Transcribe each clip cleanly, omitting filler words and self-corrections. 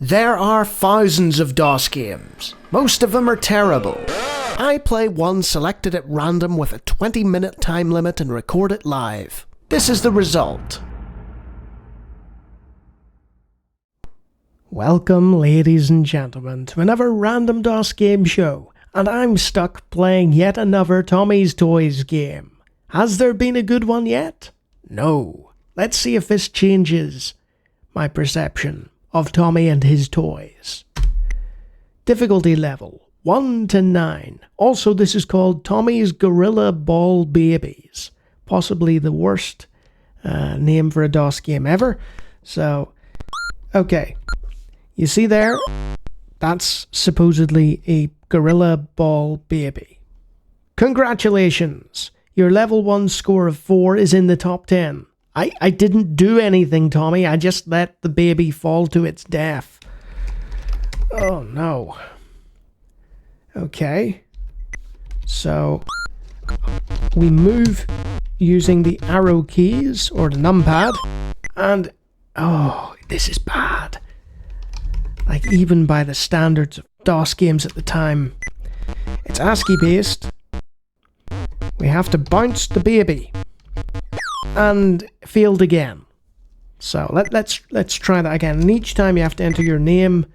There are thousands of DOS games. Most of them are terrible. I play one selected at random with a 20-minute time limit and record it live. This is the result. Welcome, ladies and gentlemen, to another random DOS game show, and I'm stuck playing yet another Tommy's Toys game. Has there been a good one yet? No. Let's see if this changes my perception of Tommy and his toys. Difficulty level 1 to 9. Also, this is called Tommy's Gorilla Ball Babies. Possibly the worst name for a DOS game ever. So, okay. You see there? That's supposedly a Gorilla Ball Baby. Congratulations! Your level 1 score of 4 is in the top 10. I didn't do anything, Tommy. I just let the baby fall to its death. Oh, no. Okay. So, we move using the arrow keys, or the numpad, and... oh, this is bad. Like, even by the standards of DOS games at the time. It's ASCII based. We have to bounce the baby. And field again. So let's try that again. And each time you have to enter your name.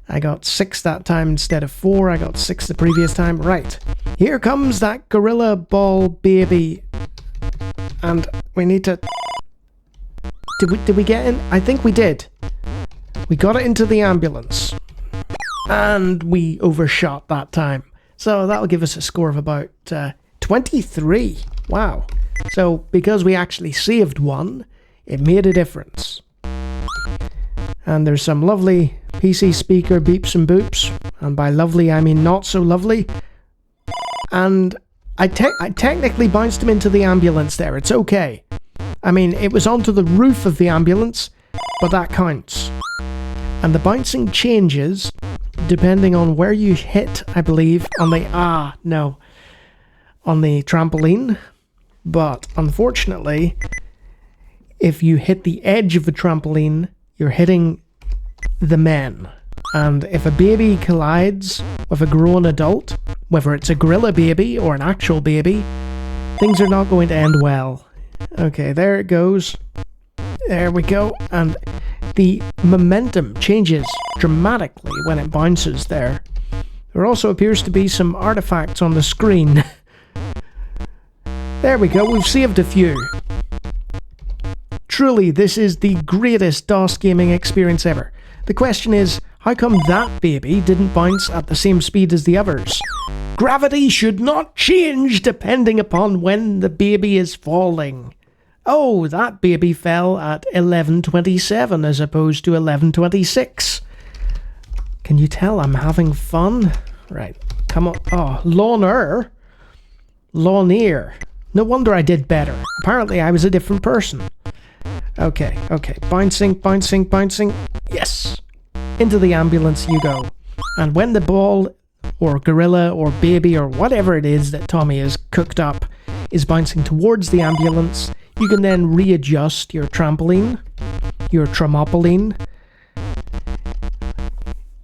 I got 6 that time instead of 4. I got 6 the previous time. Right. Here comes that Gorilla Ball Baby. And we need to... Did we get in? I think we did. We got it into the ambulance. And we overshot that time. So that'll give us a score of about 23. Wow. So, because we actually saved one, it made a difference. And there's some lovely PC speaker beeps and boops. And by lovely, I mean not so lovely. And I technically bounced him into the ambulance there. It's okay. I mean, it was onto the roof of the ambulance, but that counts. And the bouncing changes depending on where you hit, I believe, on the... on the trampoline. But unfortunately, if you hit the edge of the trampoline, you're hitting the men. And if a baby collides with a grown adult, whether it's a gorilla baby or an actual baby, things are not going to end well. Okay, there it goes. There we go. And the momentum changes dramatically when it bounces there. There also appears to be some artifacts on the screen. There we go, we've saved a few. Truly, this is the greatest DOS gaming experience ever. The question is, how come that baby didn't bounce at the same speed as the others? Gravity should not change depending upon when the baby is falling. Oh, that baby fell at 11:27 as opposed to 11:26. Can you tell I'm having fun? Right, come on. Oh, Lawnir. Lawnir. No wonder I did better. Apparently I was a different person. Okay. Bouncing. Yes. Into the ambulance you go. And when the ball, or gorilla, or baby, or whatever it is that Tommy has cooked up, is bouncing towards the ambulance, you can then readjust your trampoline, your trampoline,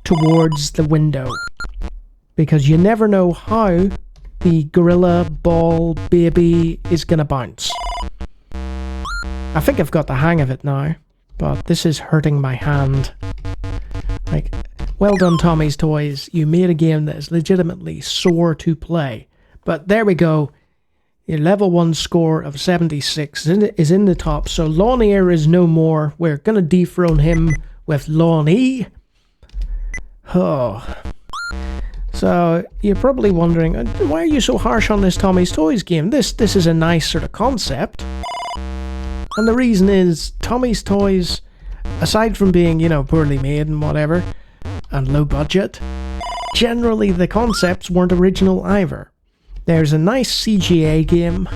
towards the window. Because you never know how the Gorilla Ball Baby is gonna bounce. I think I've got the hang of it now, but this is hurting my hand. Like, well done, Tommy's Toys. You made a game that is legitimately sore to play. But there we go. Your level 1 score of 76 is in the top, so Lawnir is no more. We're gonna dethrone him with Lawnie. Oh. So, you're probably wondering, why are you so harsh on this Tommy's Toys game? This is a nice sort of concept. And the reason is, Tommy's Toys, aside from being, poorly made and whatever, and low budget, generally the concepts weren't original either. There's a nice CGA game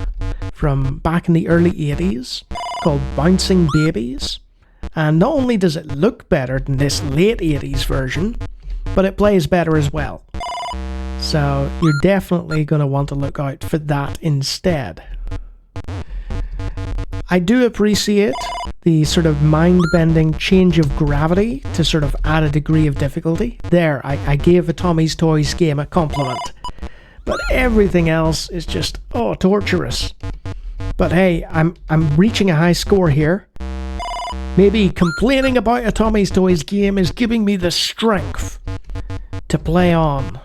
from back in the early 80s called Bouncing Babies. And not only does it look better than this late 80s version, but it plays better as well. So you're definitely going to want to look out for that instead. I do appreciate the sort of mind-bending change of gravity to sort of add a degree of difficulty. There, I gave a Tommy's Toys game a compliment. But everything else is just, torturous. But hey, I'm reaching a high score here. Maybe complaining about a Tommy's Toys game is giving me the strength to play on.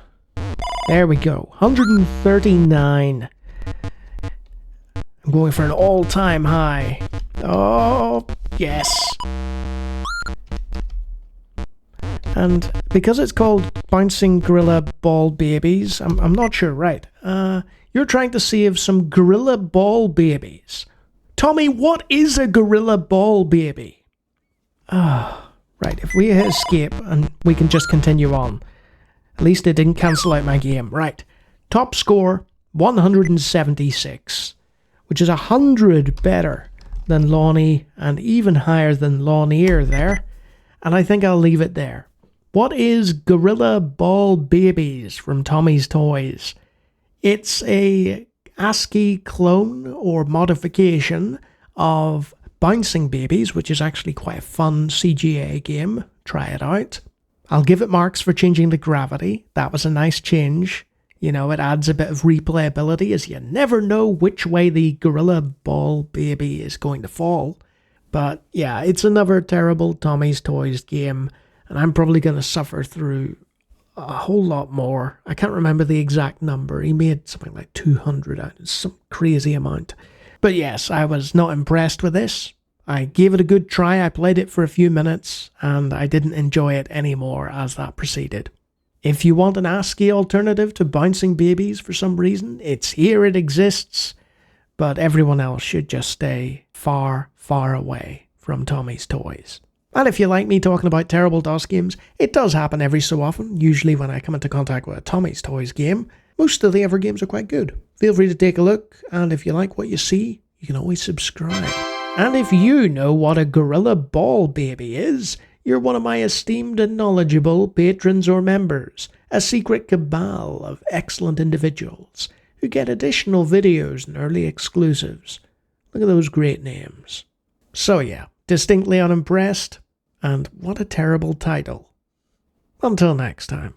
There we go, 139. I'm going for an all-time high. Oh, yes. And because it's called Bouncing Gorilla Ball Babies, I'm not sure, right. You're trying to save some gorilla ball babies. Tommy, what is a gorilla ball baby? Right, if we hit escape and we can just continue on. At least it didn't cancel out my game. Right, top score, 176, which is 100 better than Lawnie and even higher than Lawnir there. And I think I'll leave it there. What is Gorilla Ball Babies from Tommy's Toys? It's a ASCII clone or modification of Bouncing Babies, which is actually quite a fun CGA game. Try it out. I'll give it marks for changing the gravity. That was a nice change. You know, it adds a bit of replayability as you never know which way the Gorilla Ball Baby is going to fall. But yeah, it's another terrible Tommy's Toys game, and I'm probably going to suffer through a whole lot more. I can't remember the exact number. He made something like 200, some crazy amount. But yes, I was not impressed with this. I gave it a good try, I played it for a few minutes, and I didn't enjoy it anymore as that proceeded. If you want an ASCII alternative to Bouncing Babies for some reason, it's here, it exists, but everyone else should just stay far, far away from Tommy's Toys. And if you like me talking about terrible DOS games, it does happen every so often, usually when I come into contact with a Tommy's Toys game. Most of the other games are quite good. Feel free to take a look, and if you like what you see, you can always subscribe. And if you know what a Gorilla Ball Baby is, you're one of my esteemed and knowledgeable patrons or members, a secret cabal of excellent individuals who get additional videos and early exclusives. Look at those great names. So yeah, distinctly unimpressed, and what a terrible title. Until next time.